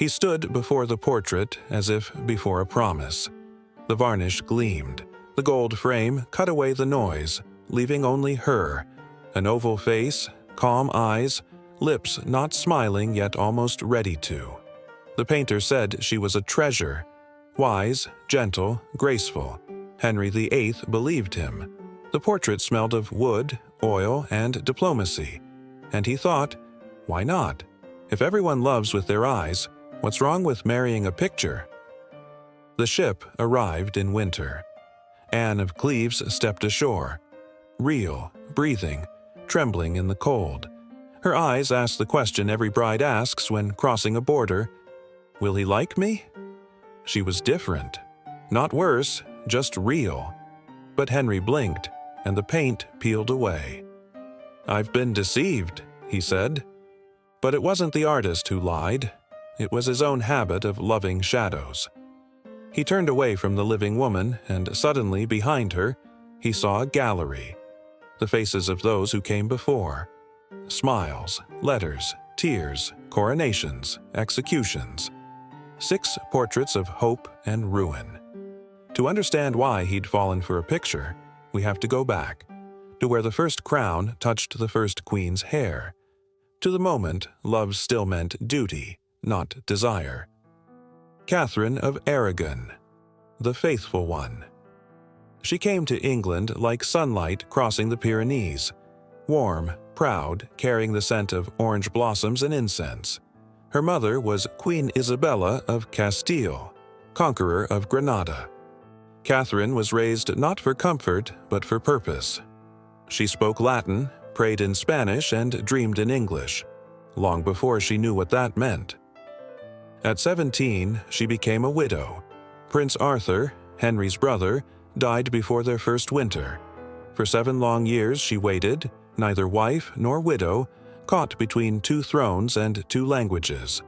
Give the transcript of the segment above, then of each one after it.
He stood before the portrait as if before a promise. The varnish gleamed. The gold frame cut away the noise, leaving only her, an oval face, calm eyes, lips not smiling yet almost ready to. The painter said she was a treasure, wise, gentle, graceful. Henry VIII believed him. The portrait smelled of wood, oil, and diplomacy, and he thought, why not? If everyone loves with their eyes, what's wrong with marrying a picture? The ship arrived in winter. Anne of Cleves stepped ashore, real, breathing, trembling in the cold. Her eyes asked the question every bride asks when crossing a border, will he like me? She was different. Not worse, just real. But Henry blinked, and the paint peeled away. I've been deceived, he said. But it wasn't the artist who lied. It was his own habit of loving shadows. He turned away from the living woman, and suddenly behind her, he saw a gallery. The faces of those who came before. Smiles, letters, tears, coronations, executions. 6 portraits of hope and ruin. To understand why he'd fallen for a picture, we have to go back to where the first crown touched the first queen's hair, to the moment love still meant duty, not desire. Catherine of Aragon, the faithful one. She came to England like sunlight crossing the Pyrenees, warm, proud, carrying the scent of orange blossoms and incense. Her mother was Queen Isabella of Castile, conqueror of Granada. Catherine was raised not for comfort, but for purpose. She spoke Latin, prayed in Spanish, and dreamed in English, long before she knew what that meant. At 17, she became a widow. Prince Arthur, Henry's brother, died before their first winter. For 7 long years she waited, neither wife nor widow, caught between 2 thrones and 2 languages.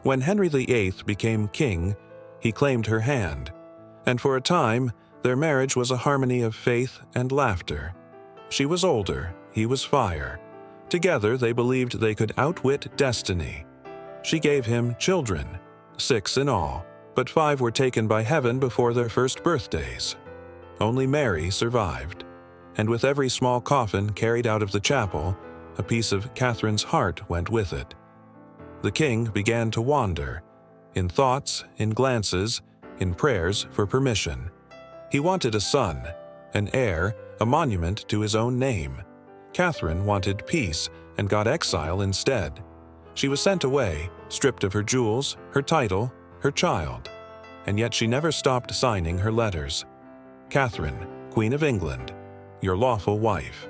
When Henry VIII became king, he claimed her hand, and for a time their marriage was a harmony of faith and laughter. She was older, he was fire. Together they believed they could outwit destiny. She gave him children, 6 in all, but 5 were taken by heaven before their first birthdays. Only Mary survived, and with every small coffin carried out of the chapel, a piece of Catherine's heart went with it. The king began to wander, in thoughts, in glances, in prayers for permission. He wanted a son, an heir, a monument to his own name. Catherine wanted peace and got exile instead. She was sent away, stripped of her jewels, her title, her child, and yet she never stopped signing her letters. Catherine, Queen of England, your lawful wife.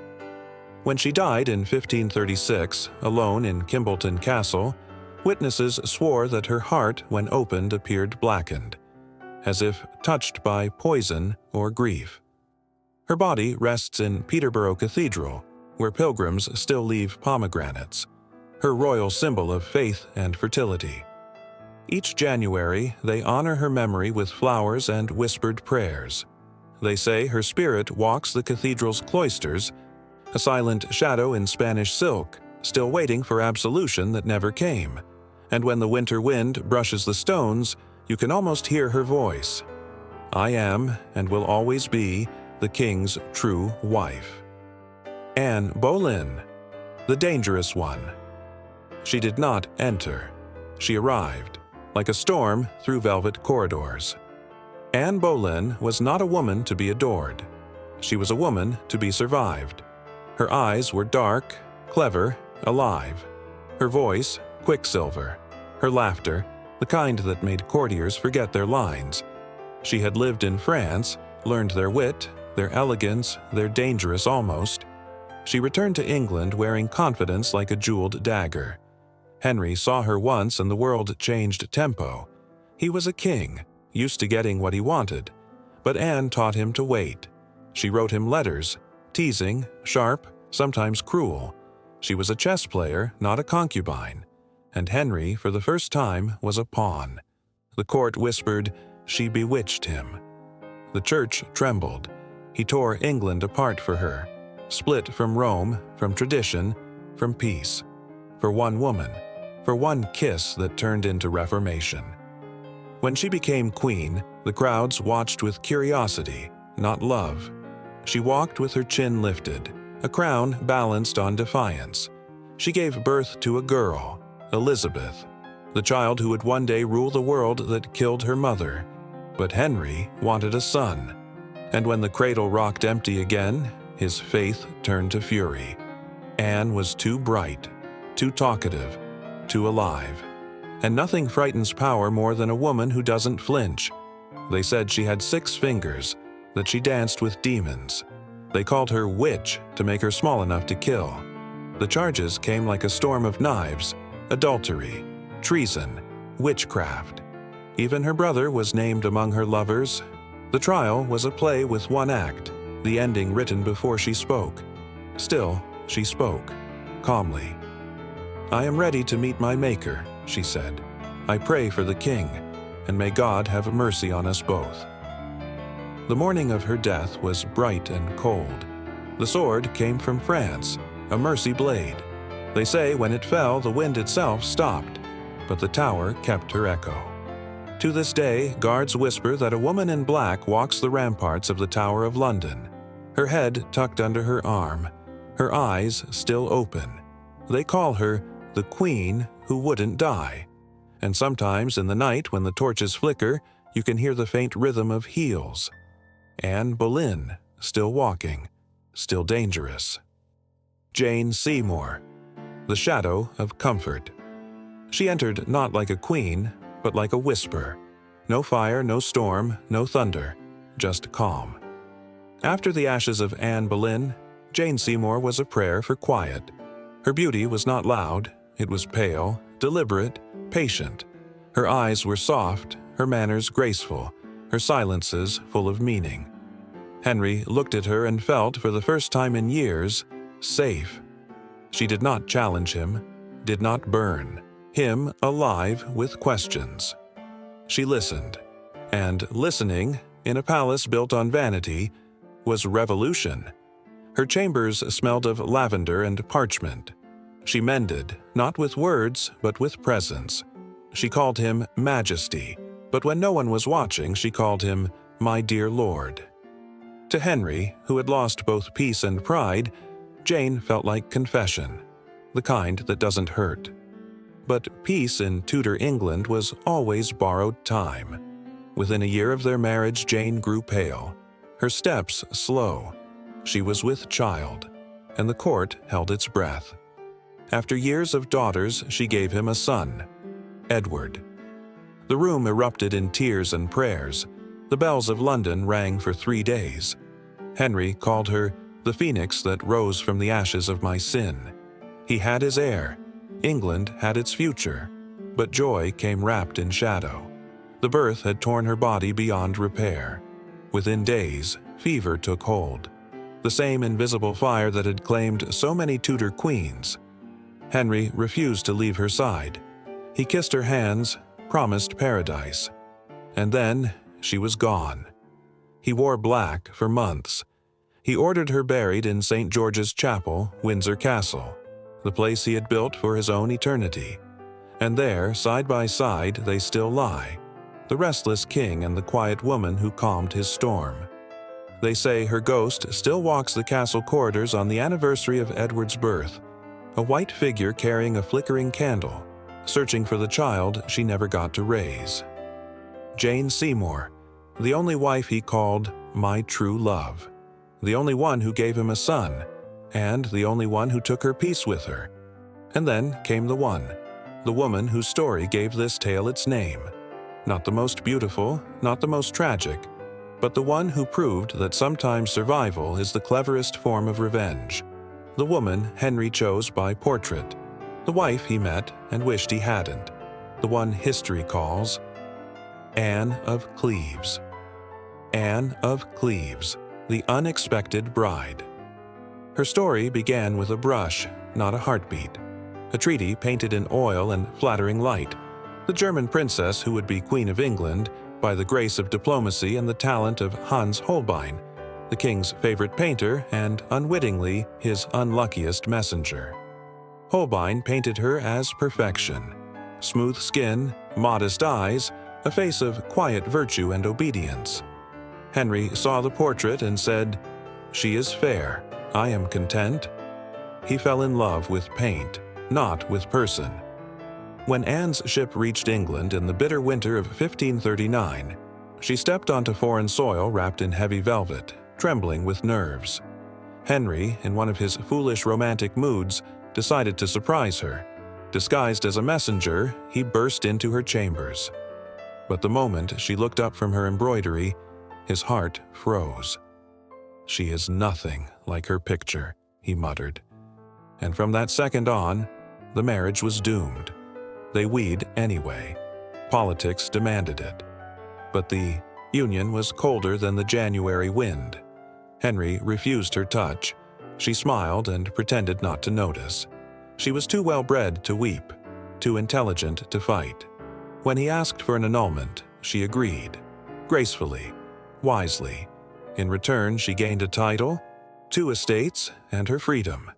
When she died in 1536, alone in Kimbolton Castle, witnesses swore that her heart, when opened, appeared blackened, as if touched by poison or grief. Her body rests in Peterborough Cathedral, where pilgrims still leave pomegranates, her royal symbol of faith and fertility. Each January, they honor her memory with flowers and whispered prayers. They say her spirit walks the cathedral's cloisters, a silent shadow in Spanish silk, still waiting for absolution that never came. And when the winter wind brushes the stones, you can almost hear her voice. I am, and will always be, the king's true wife. Anne Boleyn, the dangerous one. She did not enter. She arrived, like a storm through velvet corridors. Anne Boleyn was not a woman to be adored. She was a woman to be survived. Her eyes were dark, clever, alive. Her voice, quicksilver. Her laughter, the kind that made courtiers forget their lines. She had lived in France, learned their wit, their elegance, their dangerous almost. She returned to England wearing confidence like a jeweled dagger. Henry saw her once and the world changed tempo. He was a king, used to getting what he wanted, but Anne taught him to wait. She wrote him letters, teasing, sharp, sometimes cruel. She was a chess player, not a concubine, and Henry, for the first time, was a pawn. The court whispered, she bewitched him. The church trembled. He tore England apart for her, split from Rome, from tradition, from peace. For one woman, for one kiss that turned into reformation. When she became queen, the crowds watched with curiosity, not love. She walked with her chin lifted, a crown balanced on defiance. She gave birth to a girl, Elizabeth, the child who would one day rule the world that killed her mother. But Henry wanted a son, and when the cradle rocked empty again, his faith turned to fury. Anne was too bright, too talkative, too alive. And nothing frightens power more than a woman who doesn't flinch. They said she had 6 fingers, that she danced with demons. They called her witch to make her small enough to kill. The charges came like a storm of knives: adultery, treason, witchcraft. Even her brother was named among her lovers. The trial was a play with one act, the ending written before she spoke. Still, she spoke, calmly. "I am ready to meet my Maker," she said. "I pray for the king, and may God have mercy on us both." The morning of her death was bright and cold. The sword came from France, a mercy blade. They say when it fell, the wind itself stopped, but the tower kept her echo. To this day, guards whisper that a woman in black walks the ramparts of the Tower of London, her head tucked under her arm, her eyes still open. They call her the Queen who wouldn't die. And sometimes in the night when the torches flicker, you can hear the faint rhythm of heels. Anne Boleyn, still walking, still dangerous. Jane Seymour, the shadow of comfort. She entered not like a queen, but like a whisper. No fire, no storm, no thunder, just calm. After the ashes of Anne Boleyn, Jane Seymour was a prayer for quiet. Her beauty was not loud, it was pale, deliberate, patient. Her eyes were soft, her manners graceful, her silences full of meaning. Henry looked at her and felt, for the first time in years, safe. She did not challenge him, did not burn him alive with questions. She listened, and listening, in a palace built on vanity, was revolution. Her chambers smelled of lavender and parchment. She mended, not with words, but with presence. She called him Majesty, but when no one was watching, she called him My Dear Lord. To Henry, who had lost both peace and pride, Jane felt like confession, the kind that doesn't hurt. But peace in Tudor England was always borrowed time. Within a year of their marriage, Jane grew pale, her steps slow. She was with child, and the court held its breath. After years of daughters, she gave him a son, Edward. The room erupted in tears and prayers. The bells of London rang for 3 days. Henry called her the phoenix that rose from the ashes of my sin. He had his heir. England had its future. But joy came wrapped in shadow. The birth had torn her body beyond repair. Within days, fever took hold. The same invisible fire that had claimed so many Tudor queens. Henry refused to leave her side. He kissed her hands, promised paradise. And then she was gone. He wore black for months. He ordered her buried in St. George's Chapel, Windsor Castle, the place he had built for his own eternity. And there, side by side, they still lie, the restless king and the quiet woman who calmed his storm. They say her ghost still walks the castle corridors on the anniversary of Edward's birth, a white figure carrying a flickering candle, searching for the child she never got to raise. Jane Seymour, the only wife he called my true love, the only one who gave him a son, and the only one who took her peace with her. And then came the woman whose story gave this tale its name. Not the most beautiful, not the most tragic, but the one who proved that sometimes survival is the cleverest form of revenge. The woman Henry chose by portrait, the wife he met and wished he hadn't, the one history calls Anne of Cleves. Anne of Cleves, the unexpected bride. Her story began with a brush, not a heartbeat. A treaty painted in oil and flattering light. The German princess who would be Queen of England, by the grace of diplomacy and the talent of Hans Holbein, the king's favorite painter and, unwittingly, his unluckiest messenger. Holbein painted her as perfection, smooth skin, modest eyes, a face of quiet virtue and obedience. Henry saw the portrait and said, "She is fair. I am content." He fell in love with paint, not with person. When Anne's ship reached England in the bitter winter of 1539, she stepped onto foreign soil wrapped in heavy velvet, trembling with nerves. Henry, in one of his foolish romantic moods, decided to surprise her. Disguised as a messenger, he burst into her chambers. But the moment she looked up from her embroidery, his heart froze. "She is nothing like her picture," he muttered. And from that second on, the marriage was doomed. They wed anyway. Politics demanded it. But the union was colder than the January wind. Henry refused her touch. She smiled and pretended not to notice. She was too well-bred to weep, too intelligent to fight. When he asked for an annulment, she agreed, gracefully, wisely. In return, she gained a title, 2 estates, and her freedom,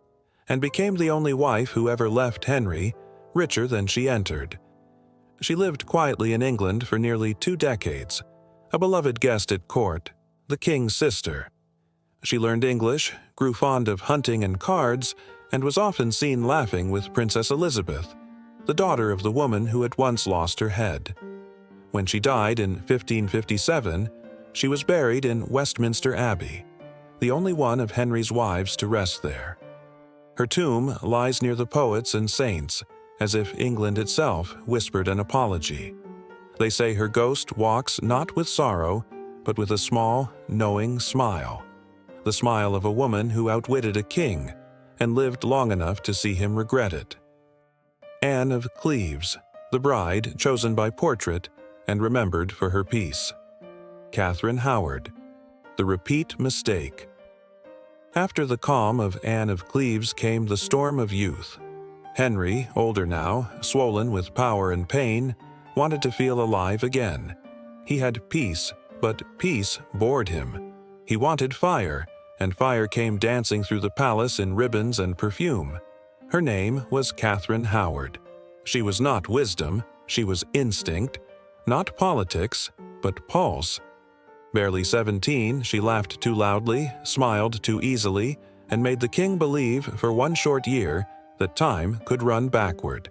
and became the only wife who ever left Henry, richer than she entered. She lived quietly in England for nearly 2 decades, a beloved guest at court, the king's sister. She learned English, grew fond of hunting and cards, and was often seen laughing with Princess Elizabeth, the daughter of the woman who had once lost her head. When she died in 1557, she was buried in Westminster Abbey, the only one of Henry's wives to rest there. Her tomb lies near the poets and saints, as if England itself whispered an apology. They say her ghost walks not with sorrow, but with a small, knowing smile. The smile of a woman who outwitted a king and lived long enough to see him regret it. Anne of Cleves, the bride chosen by portrait and remembered for her peace. Catherine Howard, the repeat mistake. After the calm of Anne of Cleves came the storm of youth. Henry, older now, swollen with power and pain, wanted to feel alive again. He had peace, but peace bored him. He wanted fire, and fire came dancing through the palace in ribbons and perfume. Her name was Catherine Howard. She was not wisdom, she was instinct, not politics, but pulse. Barely 17, she laughed too loudly, smiled too easily, and made the king believe for one short year that time could run backward.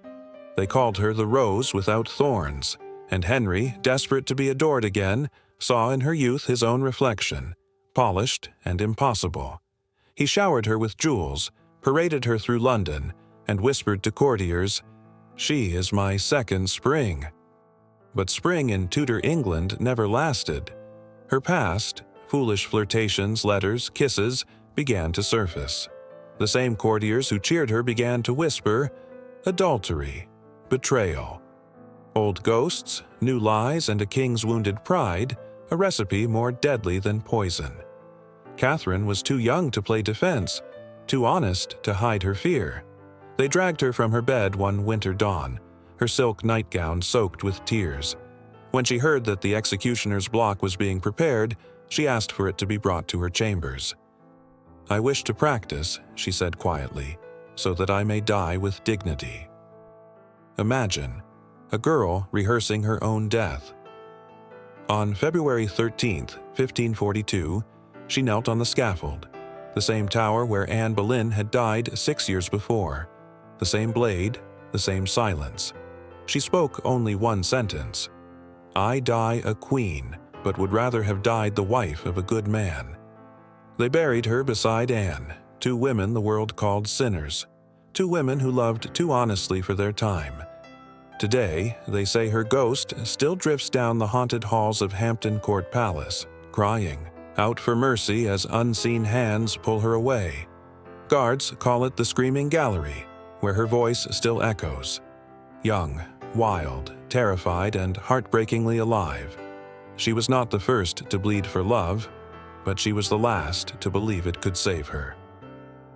They called her the Rose without thorns, and Henry, desperate to be adored again, saw in her youth his own reflection, polished and impossible. He showered her with jewels, paraded her through London, and whispered to courtiers, "She is my second spring." But spring in Tudor England never lasted. Her past, foolish flirtations, letters, kisses, began to surface. The same courtiers who cheered her began to whisper, adultery, betrayal. Old ghosts, new lies, and a king's wounded pride, a recipe more deadly than poison. Catherine was too young to play defense, too honest to hide her fear. They dragged her from her bed one winter dawn, her silk nightgown soaked with tears. When she heard that the executioner's block was being prepared, she asked for it to be brought to her chambers. "I wish to practice," she said quietly, "so that I may die with dignity." Imagine, a girl rehearsing her own death. On February 13, 1542, she knelt on the scaffold, the same tower where Anne Boleyn had died 6 years before, the same blade, the same silence. She spoke only one sentence, "I die a queen, but would rather have died the wife of a good man." They buried her beside Anne, 2 women the world called sinners, 2 women who loved too honestly for their time. Today, they say her ghost still drifts down the haunted halls of Hampton Court Palace, crying out for mercy as unseen hands pull her away. Guards call it the Screaming Gallery, where her voice still echoes. Young, wild, terrified, and heartbreakingly alive. She was not the first to bleed for love, but she was the last to believe it could save her.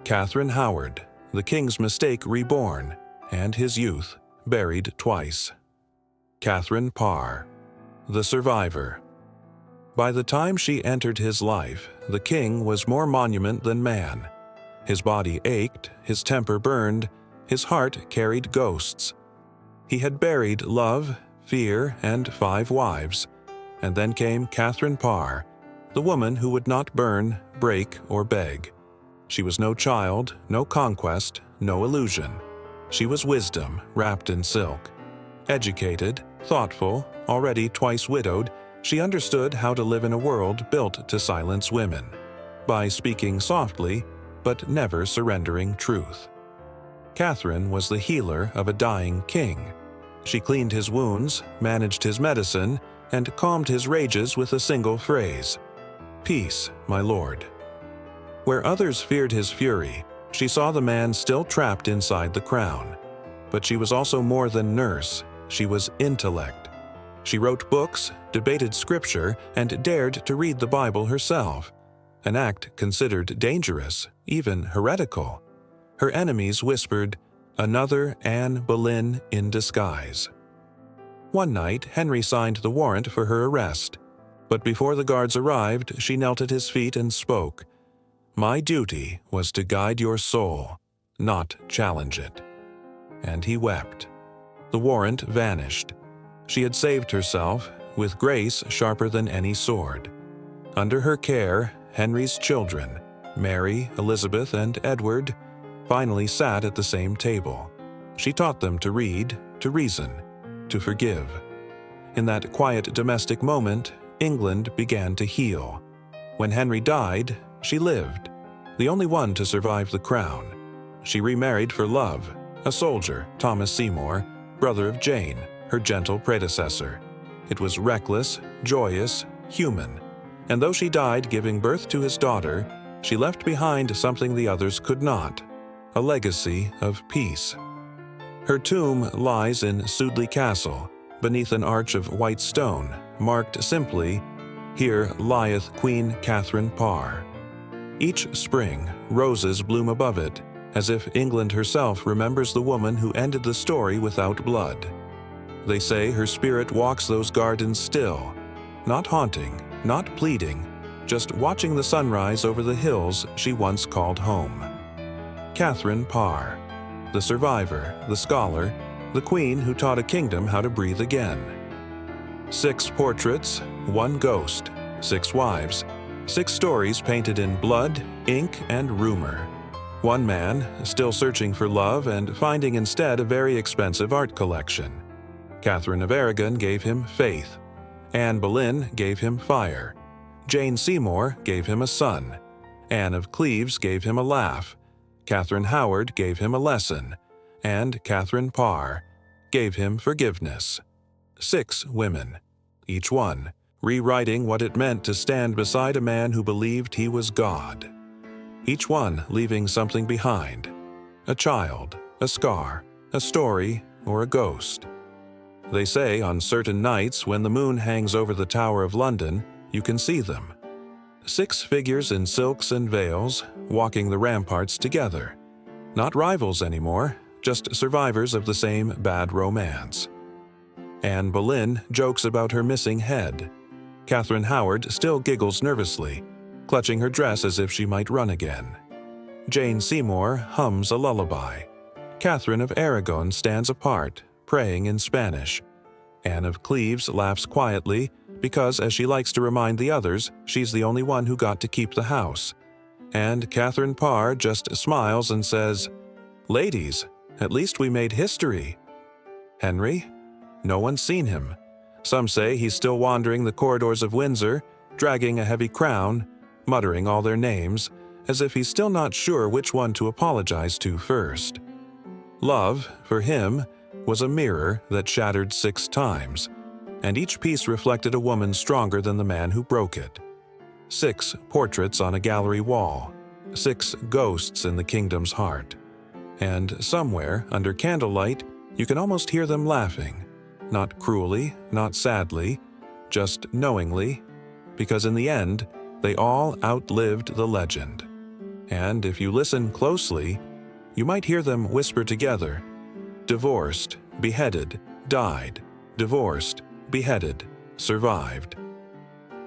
Catherine Howard, the king's mistake reborn, and his youth buried twice. Catherine Parr, the survivor. By the time she entered his life, the king was more monument than man. His body ached, his temper burned, his heart carried ghosts. He had buried love, fear, and 5 wives. And then came Catherine Parr, the woman who would not burn, break, or beg. She was no child, no conquest, no illusion. She was wisdom wrapped in silk. Educated, thoughtful, already twice widowed, she understood how to live in a world built to silence women, by speaking softly, but never surrendering truth. Catherine was the healer of a dying king. She cleaned his wounds, managed his medicine, and calmed his rages with a single phrase, "Peace, my lord." Where others feared his fury, she saw the man still trapped inside the crown. But she was also more than nurse, she was intellect. She wrote books, debated scripture, and dared to read the Bible herself, an act considered dangerous, even heretical. Her enemies whispered, "Another Anne Boleyn in disguise." One night, Henry signed the warrant for her arrest, but before the guards arrived, she knelt at his feet and spoke, "My duty was to guide your soul, not challenge it." And he wept. The warrant vanished. She had saved herself, with grace sharper than any sword. Under her care, Henry's children, Mary, Elizabeth, and Edward, finally sat at the same table. She taught them to read, to reason, to forgive. In that quiet domestic moment, England began to heal. When Henry died, she lived, the only one to survive the crown. She remarried for love, a soldier, Thomas Seymour, brother of Jane, her gentle predecessor. It was reckless, joyous, human, and though she died giving birth to his daughter, she left behind something the others could not, a legacy of peace. Her tomb lies in Sudeley Castle, beneath an arch of white stone, marked simply, "Here lieth Queen Catherine Parr." Each spring, roses bloom above it, as if England herself remembers the woman who ended the story without blood. They say her spirit walks those gardens still, not haunting, not pleading, just watching the sunrise over the hills she once called home. Catherine Parr, the survivor, the scholar, the queen who taught a kingdom how to breathe again. 6 portraits, 1 ghost, 6 wives, 6 stories painted in blood, ink, and rumor. 1 man, still searching for love and finding instead a very expensive art collection. Catherine of Aragon gave him faith. Anne Boleyn gave him fire. Jane Seymour gave him a son. Anne of Cleves gave him a laugh. Catherine Howard gave him a lesson. And Catherine Parr gave him forgiveness. 6 women, each one rewriting what it meant to stand beside a man who believed he was God. Each one leaving something behind, a child, a scar, a story, or a ghost. They say on certain nights when the moon hangs over the Tower of London, you can see them. 6 figures in silks and veils, walking the ramparts together. Not rivals anymore, just survivors of the same bad romance. Anne Boleyn jokes about her missing head. Catherine Howard still giggles nervously, clutching her dress as if she might run again. Jane Seymour hums a lullaby. Catherine of Aragon stands apart, praying in Spanish. Anne of Cleves laughs quietly because, as she likes to remind the others, she's the only one who got to keep the house. And Catherine Parr just smiles and says, "Ladies, at least we made history." Henry? No one's seen him. Some say he's still wandering the corridors of Windsor, dragging a heavy crown, muttering all their names, as if he's still not sure which one to apologize to first. Love, for him, was a mirror that shattered 6 times, and each piece reflected a woman stronger than the man who broke it. 6 portraits on a gallery wall, 6 ghosts in the kingdom's heart. And somewhere, under candlelight, you can almost hear them laughing, not cruelly, not sadly, just knowingly, because in the end, they all outlived the legend. And if you listen closely, you might hear them whisper together, "Divorced, beheaded, died, divorced, beheaded, survived."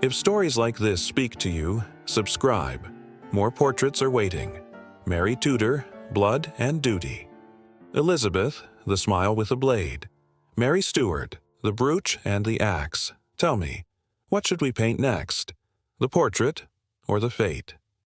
If stories like this speak to you, subscribe. More portraits are waiting. Mary Tudor, Blood and Duty. Elizabeth, The Smile with a Blade. Mary Stuart, the brooch and the axe. Tell me, what should we paint next? The portrait or the fate?